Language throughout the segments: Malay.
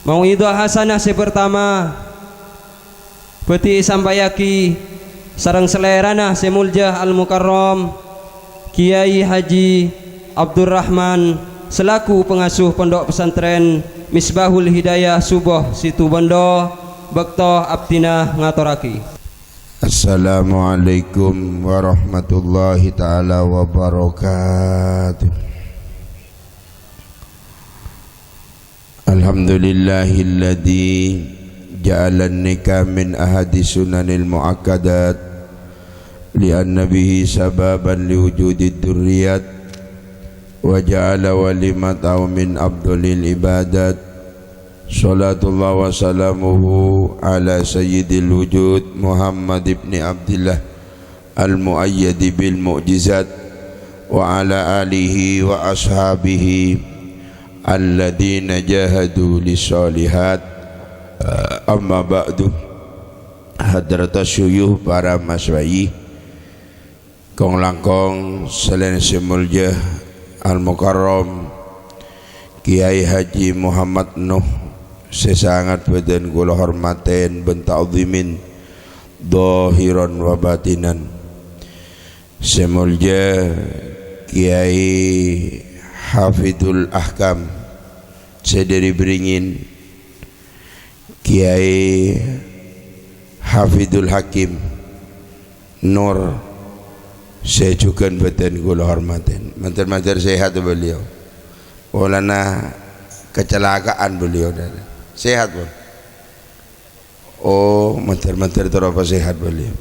Mauidhah hasanah si pertama peti sambayaki sareng selerana si muljah al mukarram Kiai Haji Abdurrahman selaku pengasuh pondok pesantren Misbahul Hidayah Suboh Situbondo bekto abdina ngaturaki. Assalamualaikum warahmatullahi taala wabarakatuh. Alhamdulillahilladzi ja'ala an-nikah min ahadi sunanil muakkadat li'anna bihi sababan liwujudid durriyat wa ja'ala walimatahu min abdulil ibadat. Salatullah wa salamuhu ala sayyidil wujud Muhammad ibn Abdillah al-muayyadi bil mu'jizat wa ala alihi wa ashabihi alladzina jahadu lissalihat. Amma ba'du. Hadratas syuyuh para maswayi kong langkong selain semuljah al-mukarram Kiai Haji Muhammad Nuh sesangat badan kula hormaten ben ta'zimin dhahiran wa batinan. Semuljah Kiai Hafidul Ahkam sedari beringin Kiai Hafidul Hakim Nur sejukan badan kula hormaten. Mantar-mantar sehat beliau. Walana kecelakaan beliau sehat pun. Oh, mantar-mantar terapa sehat beliau.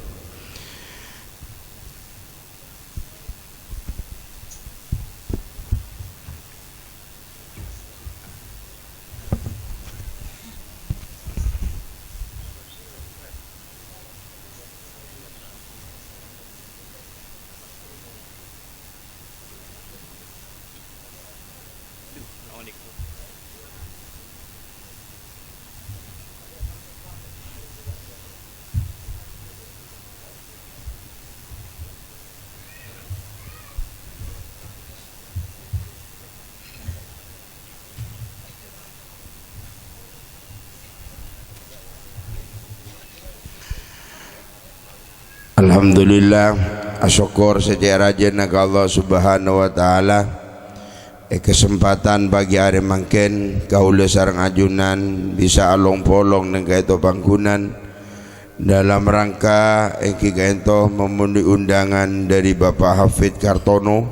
Alhamdulillah asyukur secara jenah ke Allah subhanahu wa ta'ala kesempatan bagi hari mangken kaula sareng ajunan bisa along polong neng kaito pangkunan dalam rangka engki kaito memenuhi undangan dari Bapak Hafid Kartono.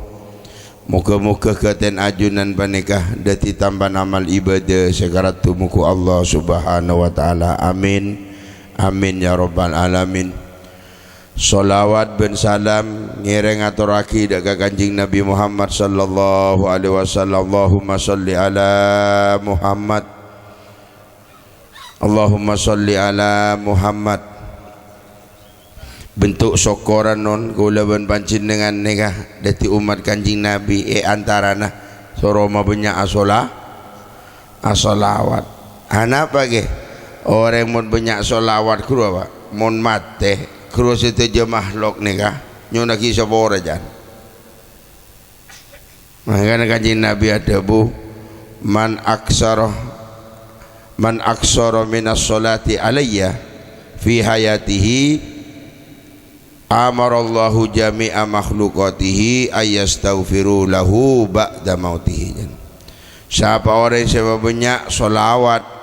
Muka-muka keten ajunan panikah dati tambahan amal ibadah sekarat tumuku Allah subhanahu wa ta'ala. Amin amin ya rabbal alamin. Salawat ben salam ngireng aturaki dekat Kanjeng Nabi Muhammad sallallahu alaihi wasallam. Allahumma salli ala Muhammad. Allahumma salli ala Muhammad. Bentuk syukuran non kula ben pancin dengan nikah dati umat Kanjeng Nabi antarana soroma banyak asolawat. Hanapa ge orang mun banyak solawat kru apa mun mate kru sete makhluk nikah nyuna kisah borajan. Makanya Kanjeng Nabi ada bu man aksara minas solati alayya fi hayatihi amarallahu jami'a makhlukatihi ayastaghfiru lahu ba'da mautihi. Siapa orang yang banyak solawat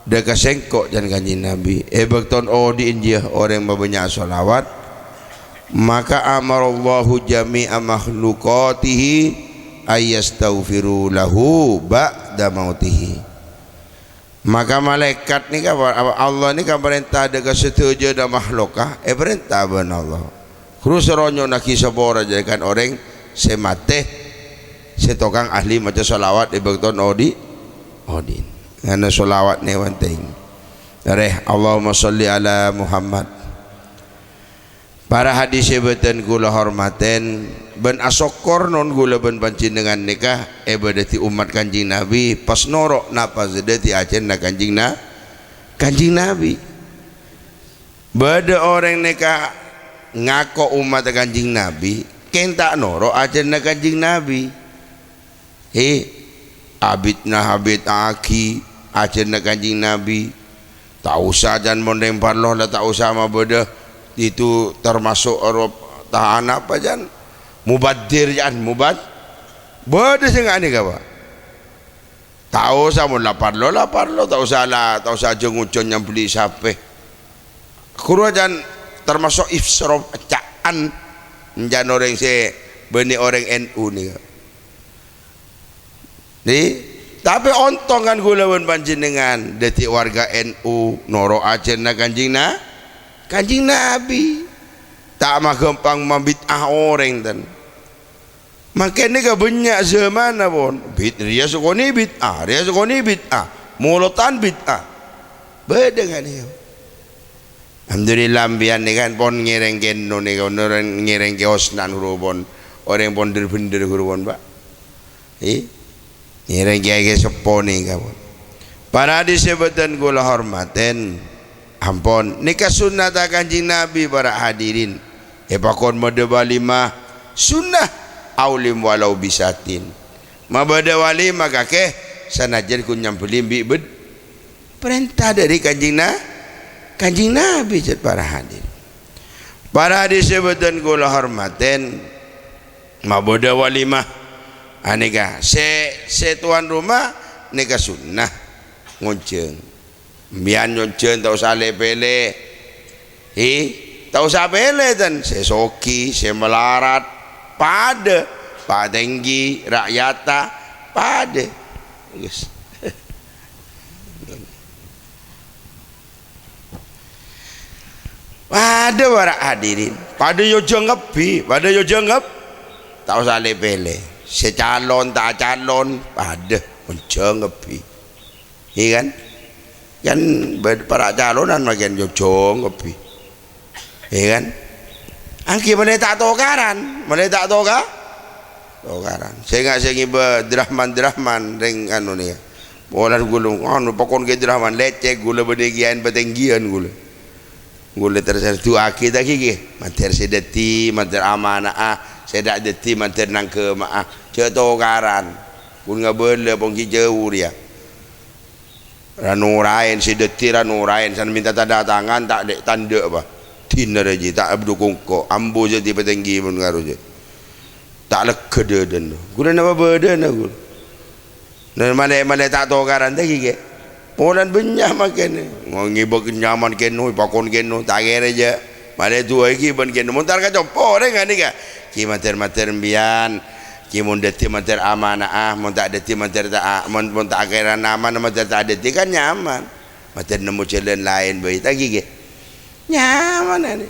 deka sengkok dan Kanjeng Nabi bekton odiin dia orang banyak solawat maka amarallahu jami'a makhlukatihi ayastaghfiru lahu ba'da mautihi. Maka malaikat ni Allah ni kan perintah deka setuju dan makhlukah perintah ban Allah terus ronyo nak kisah bora jadikan orang semate setokang ahli maca solawat bekton odin karena solawat ni penting. Reh Allahumma salli ala Muhammad. Para hadis sebeten gula hormaten ben asokor non gula ben pancin dengan nikah badati umat Kanjeng Nabi pas norok napa zedati acen na Kanjeng Nabi. Bada orang nikah ngako umat Kanjeng Nabi kenta norok acen na Kanjeng Nabi. Abid na habit aki ajarna Kanjeng Nabi. Tak usah jan mondeng parloh lah, tak usah mah beda itu termasuk tahan apa jan mubadir jan mubad beda sengak ni kawa. Tak usah mun lapar lo tak usah lah, tak usah jengucon yang beli sape kurang jan termasuk ifsrof caan jan orang se beni orang NU ni ni. Tapi ontongan gulawan panjenengan detik warga NU noro ajarna Kanjeng Nabi tak mah gampang membid'ah orang dan makanya ke banyak zaman pun dia sukoni bid'ah mulutan bid'ah beda kan ya. Alhamdulillah bian ni kan pon ngereng kenno ni kan orang ngereng ke osnan hurupon orang pon bener hurupon pak ngereng ke seponi kawan para disebutkan gula hormaten ampun nikah sunnah Kanjeng Nabi para hadirin pakon mode walimah sunnah aulim walau bisatin mabada walimah kakeh sanajan kunyam belimbi bed perintah dari Kanjeng Nabi jet para hadirin para disebutkan gula hormaten mabada walimah nikah se tuan rumah nikah sunnah ngonceng bian ngonceng tak usah lepele tak usah pele dan se soki se melarat pada padenggi rakyata pada yes. Pada para hadirin pada yo jengepi tak usah lepele secalon tak calon pada menceng ngepi iya kan para calonan makin jojong ngepi iya kan angki mana tak tokaran saya nggak sengiba drahman ring anu nih bolan gulung anu pokon ke drahman lecek gula bedegian petenggian gula tersebut tu akid lagi mater sedeti mater amanah saya dak deti manter nang ke maah ce tokaran pun ngabele pong jauh dia ranurain sedeti ranurain san minta tanda tangan tak dek tanda apa tina reji tak abdukung ko ambo je di petenggi mun ngaru je tak lekede den guna nama beden aku dan malai tak tokaran tadi ke polan benyah makan ngibak nyaman kenu pakon kenu tak kere je malai tu lagi ban kenu montar ka copo dengan ni ka ki mater bian ki mun deti mater amanah mun tak deti mater tak mun tak akhiran aman mater tak deti kan nyaman mater nemu jalan lain bae lagi ke nyaman ni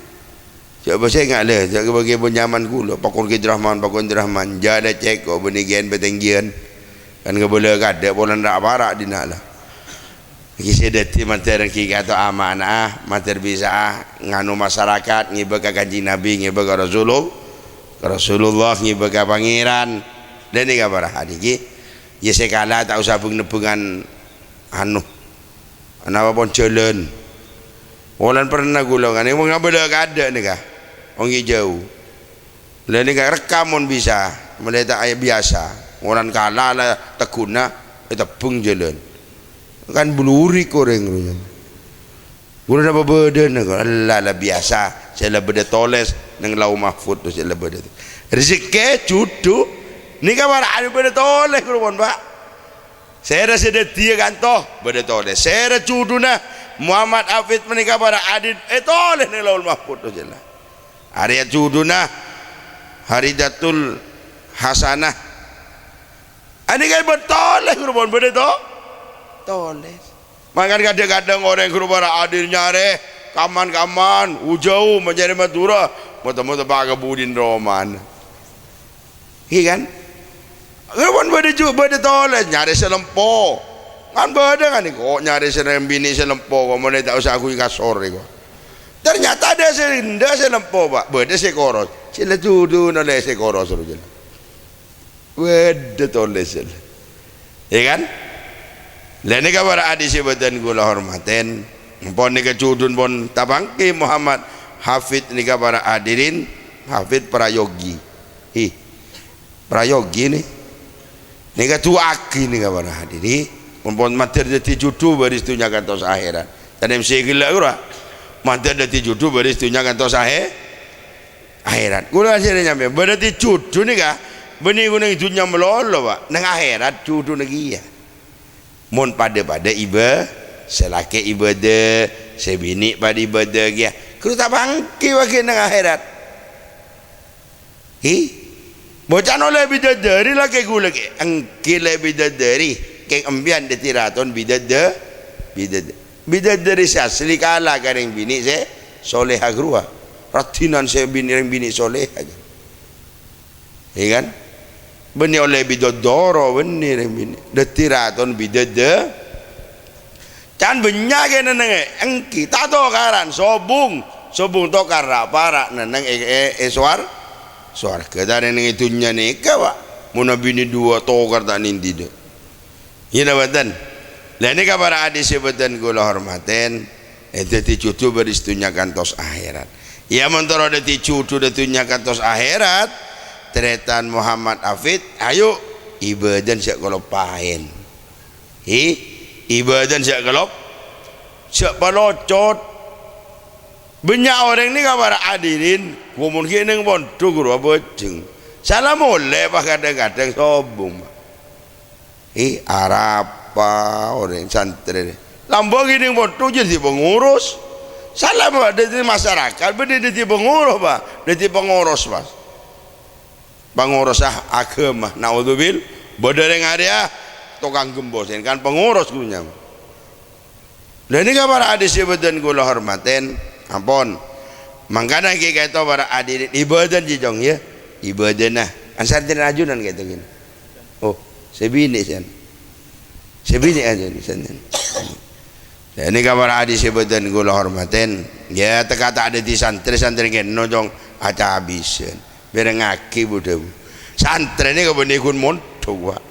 coba saya enggak le jaga bagi pun nyaman kula pakon ke Rahman jada cek ko benigian betenggian kan ke boleh kada bolan rak barak dinalah ki sedeti mater ki kata amanah mater bisa nganu masyarakat ngibah ka Kanjeng Nabi ngibah ka Rasulullah ngibah ka pangeran dan ni kabar hadiki ya sekala tak usah bungan anu apa pun jalan bolan pernah gulungan ni mung beda kada ni kah wong jauh lah ni kah rekam pun bisa meletak ayat biasa bolan kala lah tekuna tepung jalan kan beluri koreng guna apa beda ni lah biasa saya beda toles nang lau mahfud tu saya beda rezeki cudu ni kabar ada beda toles kurban pak saya rasa dia kantoh beda toles saya cudu na Muhammad Hafid menikah pada adit toles ni lau mahfud tu jelah hari cudu na haridatul hasanah ini kan bertoles kurban beda toles makan kadang-kadang orang kurban adil nyare kaman ujau menjadi Madura mata-mata baga budin roman iya kan kurban beda juga beda toles nyare selempo kan beda kan kok nyare bini selempo kok mana tak usah aku kasor kok ternyata ada serinda selempo pak beda sekoros sila tudu noleh sekoros beda toles iya kan lain ni kabar hadis sebatan gula hormaten pon ni kecudun pon tabangki Muhammad Hafid ni kabar hadirin Hafid prayogi prayogi ni ka tuaki ni kabar hadirin pun mati dadi cucu baris dunia kantos akhirat dan mesti gila ora mati dadi cucu baris dunia kantos akhirat kula asline nyampe berarti cucu nika benih gunung dunia melolo Pak nang akhirat cucu lagi ya mun pada iba selake ibadah sebini pada ibadah ya kudu tak bangki wake nang akhirat bocah no lebih dari lah ke gula ke angki lebih dari ke ambian de tiraton bidadari asli kala kan bini se soleh agrua ratinan se bini soleh aja iya kan beni oleh bidadoro beni bini de tiraton bidada can banyak kan neng angki tato karan sobung to karra para neng suar kedare neng itunya nika Pak mun bini dua tokar tak ninti de ina badan lah ini para hadis sebutan kula hormaten dadi cucu beristunya kantos akhirat ya mentoro dadi cucu datunya kantos akhirat tretan Muhammad Hafid ayo ibadan sak kalau paen ibadan sak kalau sak palocot banyak orang ni kabar hadirin kumun kini pun tugur apa jeng salah mulai pak kadang-kadang sobung Arab orang santri lambang gini pun tu jadi pengurus salah pak dari masyarakat bener dari pengurus pak dari pengurus pak pengurus agama naudzubil bodoreng area tukang gembosin kan pengurus gunya dan ini kabar hadis sebutan kula hormaten ampun mangkana kita itu para hadirin ibadah jijong ya ibadah nah ansar dan ajunan gitu gini oh sebini aja sana ini kabar hadis sebutan gula hormaten ya terkata ada di santri kan nojong aca habisan berengaki budak santri ini kebenikun montok Pak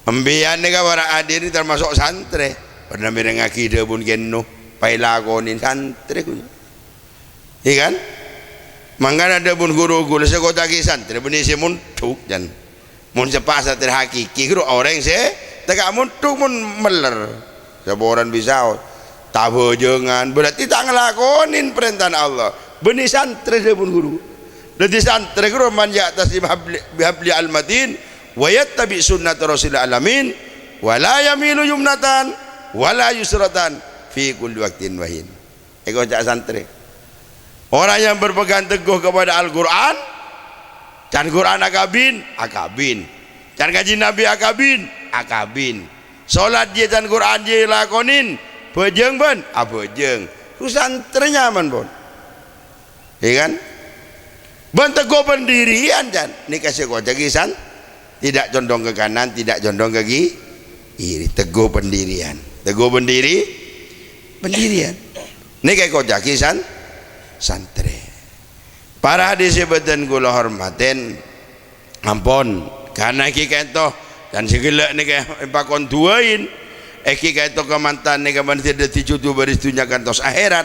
ambian ini kabar hadirin termasuk santri pernah berengaki dia pun keno pailakonin santri iya kan mangga ada pun guru-guru sekota santri benih si muntuk dan mun sepas santri hakiki guru orang se tegak muntuk mun meler seboran bisa tabu jangan berarti tak ngelakonin perintah Allah benih santri dia pun guru jadi santri guru manja atas bihabli al-matin wa yattabi sunnat rasul alamin wala yamilu yumnatan wala yusratan fi kulli waqtin wahin eko cak santri orang yang berpegang teguh kepada Al-Quran can Quran akabin can kaji Nabi akabin solat dia can Quran dia lakonin bejeng ben abejeng ku santrinya man bon iya kan ben teguh pendirian can ni kasih kau jagisan tidak condong ke kanan tidak condong ke kiri teguh pendirian pendirian ni kayak kau jagisan santri para hadis sebutan kula hormaten ampun karena kita itu dan segala ni kayak pakon duain kita itu kemantan ni kaman tidak dicutu baris dunia kantos akhirat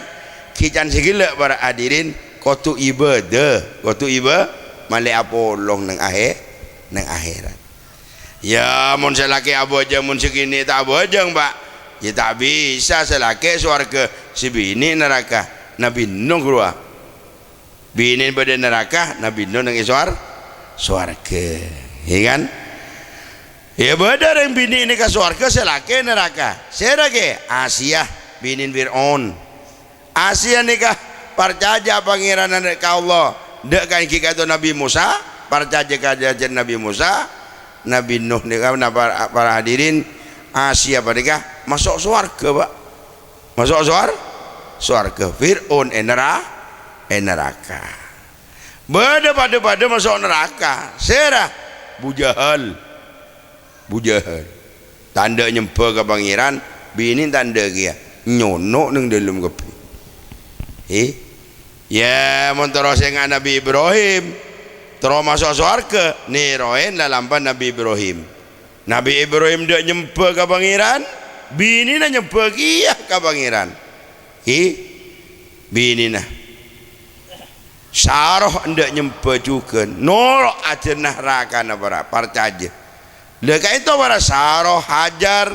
kican segala para hadirin kotu ibadah mali apolong nang akhirat ya mun selaki abojang mun segini tak abojang Pak ya tak bisa selaki swarga si bini neraka Nabi Nuh keluar bini pada neraka Nabi Nuh nang swarga iya kan ya benar yang bini ini ke swarga selaki neraka serake Asia bini Fir'aun Asia nikah percaya pangeran ke Allah dek kan kita itu Nabi Musa percaya kajian Nabi Musa Nabi Nuh nikah para hadirin Asia pada masuk swarga Pak masuk swarga Fir'aun neraka pada masuk neraka serah bujahal tanda nyempa ke pangeran bini tanda kia nyonok nang dalam kepi ya menterus dengan Nabi Ibrahim terus masuk swarga niroen lalampan Nabi Ibrahim dia nyempa ke pangeran bini na nyempa kia ke pangeran bini nah Saroh ndak nyempa juga nolok ajenah raka na para percaja leka itu para saroh hajar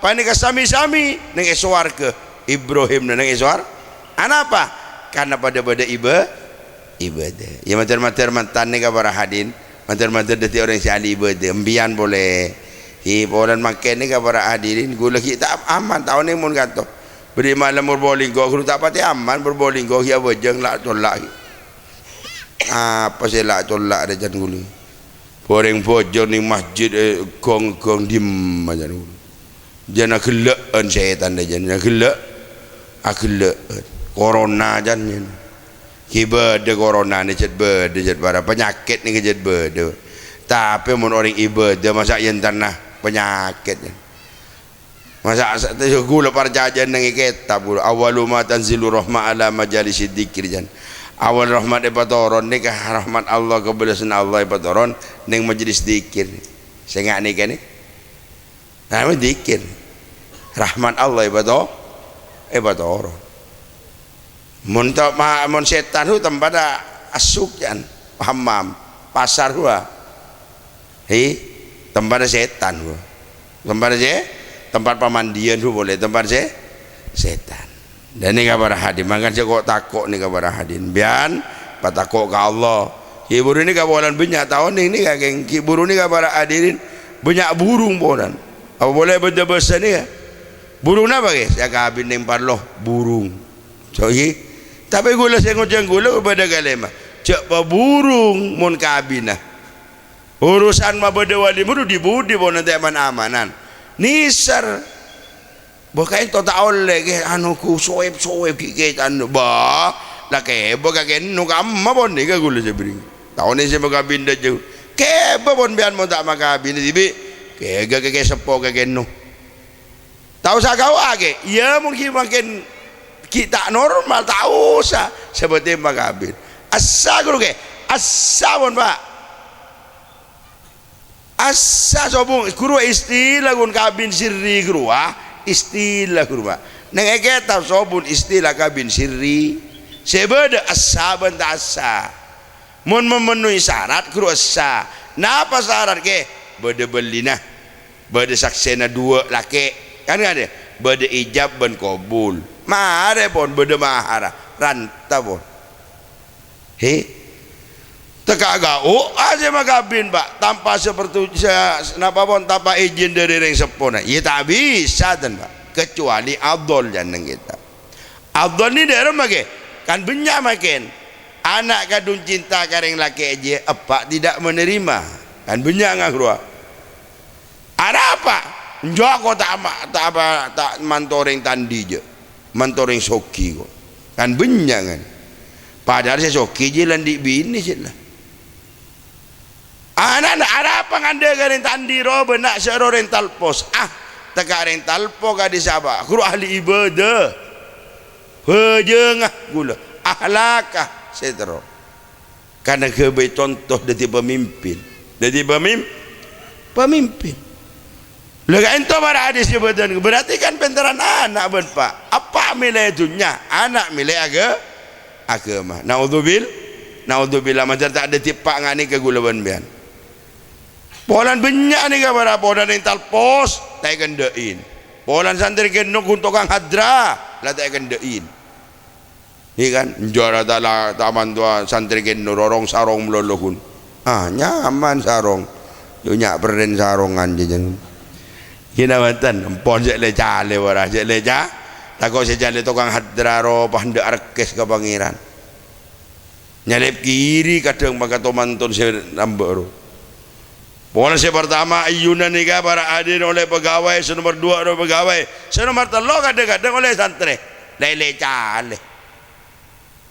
pani kasami-sami nang swarga Ibrahim nang iswar anapa karena pada ibadah ya mater-mater mantan ni kabara hadin mater-mater dati orang si ahli ibadah embian boleh polan makan ni kabara hadirin gula kita aman tahun ni mun kanto beri malam berbolinggo guru tak pati aman berbolinggo ya wajeng lah tolak apa sih lah tolak ada jan gulu poreng bojor ni masjid gong dim aja gulu jana gelaan setan dah jana gelak corona jan kiba de corona ni jet berde jet bara penyakit ni jet berde tapi mun orang ibadah masa yen tanah penyakit masa gula parjajan nang kitab awalu ma tanzilu rahma ala majalisid dzikri jan awal rahmat epatoron ni kah rahmat Allah kebelasan Allah epatoron ning majlis zikir sengak ni kan ni nama zikir rahmat Allah epatoron mun setan hu tempat asuk jan hammam pasar hu tempat setan hu tempat pemandian hu boleh tempat setan dan ni kabar hadin makan kok takok ni kabar hadin bian patakok ke Allah kiburu ni kabolan banyak tahun ni kakeng kiburu ni kabar hadirin banyak burung bolan apa boleh benda-benda ni burung apa ke saya kabin nempar loh burung so tapi gula saya ngoceng gula pada kalema cak pa burung mun kabinah urusan ma beda wali mudu dibudi bon nanti amanan nisar bukan to ta oleh ke anu ku soeb ki anu ba la ke boga ke nu kamma bon ni ka gula sebring tahun ni saya makabin dah jauh ke bon bian mo tak makabin tibi ke sepo ke nu tahu sa kau age ya mungkin makin kita normal tak usah seperti makabin asa guru ke asa bon pak asa sobung guru istilah gun kabin sirri guru istilah guru pak neng kita sobun istilah kabin sirri sebeda asa benda asa mun memenuhi syarat guru asa napa syarat ke beda belina beda saksena dua laki kan ada beda ijab ben kabul mahar pun beda mahar ranta pun teka gau aja makabin pak tanpa seperti napa pun tanpa izin dari ring sepona ya tak bisa dan pak kecuali abdul jangan kita abdul ni daerah make kan banyak makin anak kadung cinta kareng laki aja apa tidak menerima kan banyak ngah keluar ada apa njok tak mantoring tandi je mantoring soki kok kan banyak kan padahal saya soki je landik bini je lah anak ada apa ngande garing tandi robe nak sero rental pos teka rental pos ka di sabah guru ahli ibadah hejengah gula ahlakah setero karena kebaik contoh dari pemimpin lega ento para hadis jabatan berarti kan pentaran anak ben pak apa milih dunia anak milih agama naudzubillah macam tak ada tipak ngani ke gula ban polan banyak ni kabar polan rental pos tak kendain polan santri kena kuntukang hadra lah tak kendain ni kan juara taman tua santri kena rorong sarong melolohun nyaman sarong nyak peren sarongan je jangan kena watan empon je leca le wara je leca takut saya jale tukang hadra ro pahanda arkes ke pangeran nyalep kiri kadang maka tomantun saya nambah ro pola saya pertama ayunan nikah para hadir oleh pegawai senomor 2 oleh pegawai senomor 3 kadang-kadang oleh santri lele cale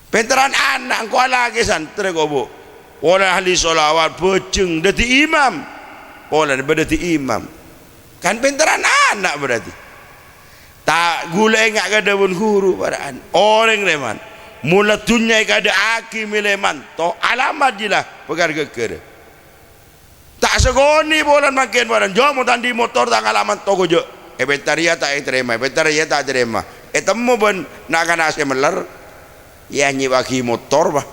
penteran anak kau lagi santri kau bu pola ahli solawat peceng dati imam pola dati imam kan penteran anak berarti tak gula enggak kada bun guru para orang leman mula tunyai kada aki mileman to alamat jilah pegar geker tak segoni bolan makin badan jom tandi motor tak alamat toko jo betaria tak terima betaria tak terima temu ben nak kana ase meler ya nyiwaki motor bah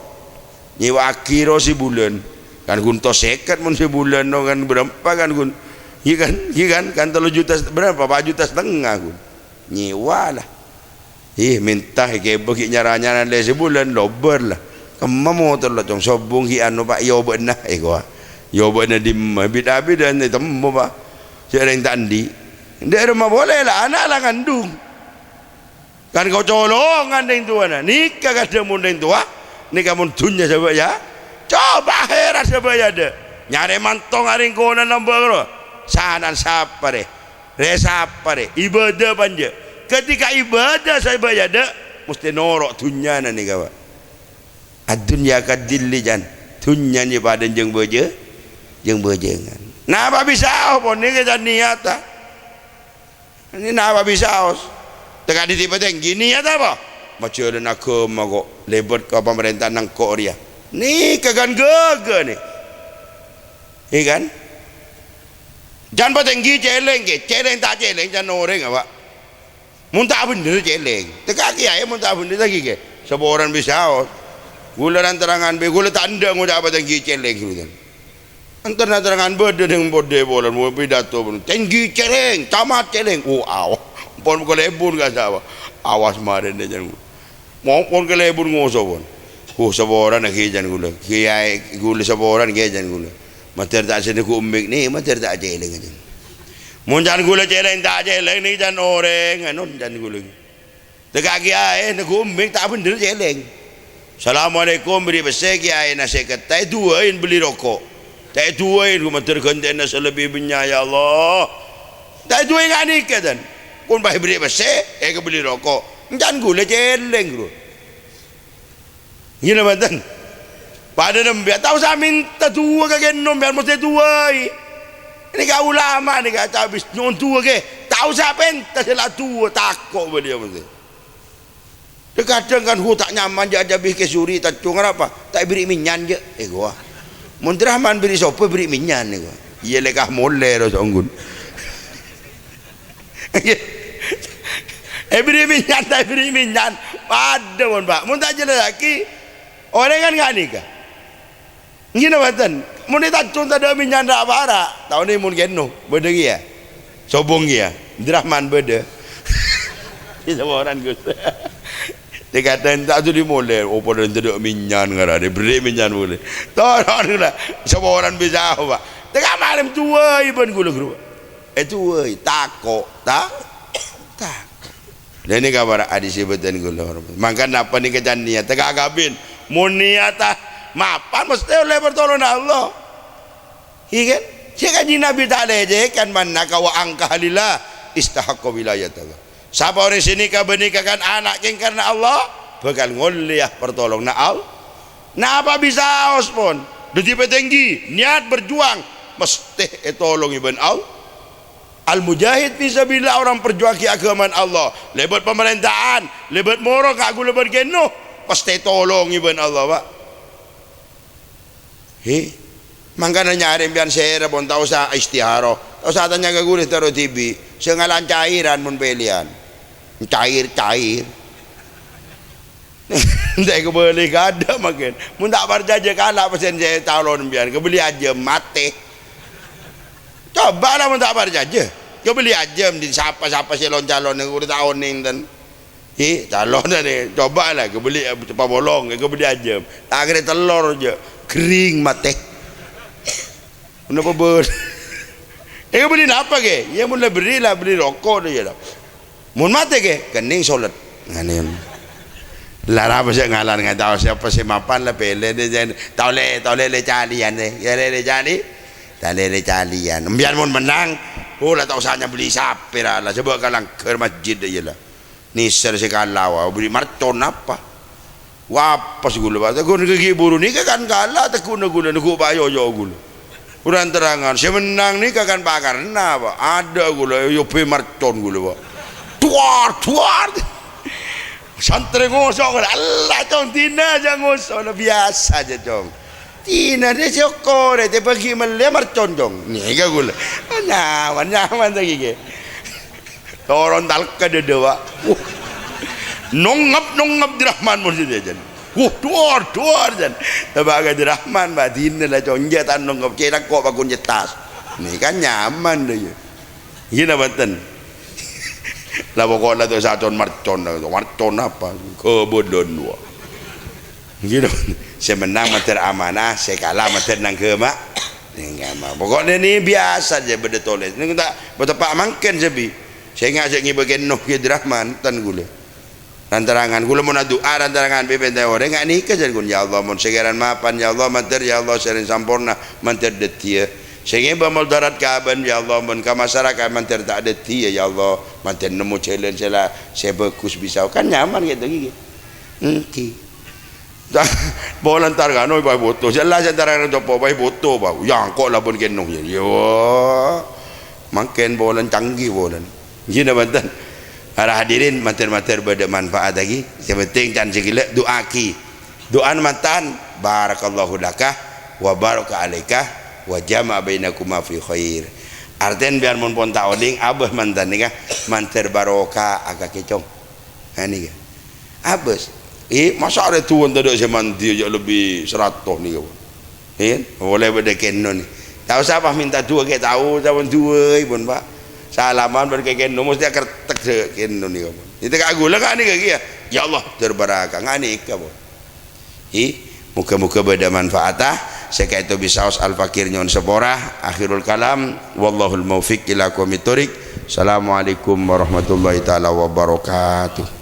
nyiwaki ro si bulan kan gun to seket mun si bulan no kan berapa kan gun kan 3 juta berapa 4 juta setengah aku nyewa lah minta ke bagi nyaranya le sebulan lober lah kemma motor lah tong sobong hi anu pak yo benar gua yo benar di bida dan temu pak sering tandi ndek rumah boleh lah anak lah kandung kan kau colongan dengan tuan nikah kada mun dengan tua nikah mun dunya sebab ya coba akhirat sebab ya de nyari mantong aring kona nambah lo sanan sapare resapare ibadah panja ketika ibadah saya bayada mesti norok dunya ni kawa adunya kadilli jan dunya ni pada jeung bejengan nah apa bisa pun ni ke niat ini nah apa bisa tengah di tiba tinggi niat apa macam nak ke kok lebat ke pemerintah nang Korea ni kagan gaga ni kan jangan patenggi celeng tak celeng jangan orang apa muntah bener celeng teka kiai muntah bener lagi ke seorang bisa gula terangan be gula tanda ngucap patenggi celeng gitu antara terangan berde dengan borde bolan mau pidato pun tinggi celeng camat celeng aw pon kelebur gak sawa awas maren dia jangan mau pon kelebur ngoso pun seorang nak kiai gula kiai gula seorang kiai gula mater tak sini ku umbik ni mater tak celeng aja muncan gula celeng tak celeng ni jan orang anon jan gula tegak kiai nak ku umbik tak bener celeng assalamualaikum beri besar kiai nasihat tak duain beli rokok tak duain ku mater konten selebih benya ya Allah tak duain ngani kan pun bah beri besar ke beli rokok jan gula celeng bro gila mantan pada nembia tahu saya minta tua ke genom biar mesti tua ini kau ulama ni kata habis nyon tua ke tahu saya pentas lah tua takut dia mesti kadang kan tak nyaman je aja bih ke suri tak cungar apa tak beri minyan je gua mundrahman beri sopo beri minyan ni gua iya lekah mole ro songgun beri minyan tak beri minyan pada pun pak mun tak jelas lagi orang kan ngani ka gini batan mun tak cun tak ada minyan rak bara tahun ni mun geno beda ya sobong ya Abdurrahman beda ini semua orang gus dia kata tak tu di mole pada tidak minyan ngara dia beri minyan boleh tolong lah semua orang bisa apa tengah malam tua iban gula guru tua takok tak dan ini kabar hadis sebutan gula makan apa ni kejan niat tengah kabin mun niat mapan mesti oleh pertolongan Allah kan jika Nabi tak lejek kan mana kawa angka halillah istahaqqa wilayat Allah siapa orang sini kau menikahkan anak yang karena Allah bakal ngoliah pertolongan Allah nah apa bisa os pun di tinggi niat berjuang mesti tolong ibn Allah al-mujahid fisabilillah orang perjuang ke agama Allah lebat pemerintahan lebat moro kagu lebat genuh pasti tolong ibn Allah pak mangkana nyari biar saya pun tahu sa istiharo tahu sa tanya ke gue taruh TV sengalan cairan mun pelian cair tidak kebeli kada makin mun tak berjaja kalah pesen saya calon biar kebeli aja mati coba lah mun tak berjaja kebeli aja di siapa calon yang udah tahun ni dan calon ni coba lah kebeli pabolong kebeli aja tak kena telur je kering mati kenapa ber beli apa ke ya mula beli rokok dia lah mun mati ke kening solat nganin lara apa sih ngalan nggak tahu siapa sih mapan lah pele dia tahu le calian deh ya le calian biar mun menang lah tahu saja beli sapi lah coba kalang ke masjid dia lah nisar sekalau beli marton apa wapas gula bata kun gigi buru ni kan kalah tekun gula nuku bayo yo gula kurang terangan saya menang ni kan bakar na apa ada gula yo pe marton gula ba tuar santri ngosok Allah cong tina aja ngosok biasa aja cong tina dia syukur dia pergi mele marton cong ni ka gula nyaman lagi ke orang talka dia dewa nongap Abdurrahman mesti dia jan tuar jan tabaga Abdurrahman badin lah cong jatan nongap kira kok bakun jetas Ini kan nyaman deh ya. Gini beten. Lah pokoknya tu satu marcon apa? Kebodon dua. Gini. Saya menang mater amanah, saya kalah mater nang kemak. Enggak mah. Pokoknya ni biasa je benda tulis. Ni tak bertepak mangken sebi. Saya ingat saya ngibagian Nuh ke Rahman tan gula. Rantarangan gula mau doa rantarangan bebentai orang enggak nikah jadi gun ya Allah mun segaran mapan ya Allah mater ya Allah sering sampurna mater detia. Saya bamal darat kaban ya Allah mun ka masyarakat mater tak detia ya Allah mater nemu challenge lah saya bagus bisa kan nyaman gitu gigi. Okey. Bolan targa noi bai boto jelas antara orang jopo bai boto ba yang kok labon kenong ya yo makin bolan canggih bolan gini banten para hadirin mater-mater bermanfaat lagi yang penting can segila doa ki doa mantan barakallahu laka wa baraka alaika wa jama bainakuma fi khair artian biar mun pon taoding abah mantan ni manter barokah agak kecong ini kan abah masa ada tuan tak ada zaman dia je lebih 100 ni kawan. Boleh benda kenon ni. Tahu siapa minta tua ke tahu zaman tua pun pak. Salaman berke kenon mesti akan tek kenon ni kawan. Itu kak gula kan ni kaki ya. Ya Allah terbarakah ngani kawan. Muka-muka benda manfaat saya kata bisa al-fakir nyon seborah akhirul kalam wallahul maufiq ila aqwamit thoriq. Assalamualaikum warahmatullahi taala wabarakatuh.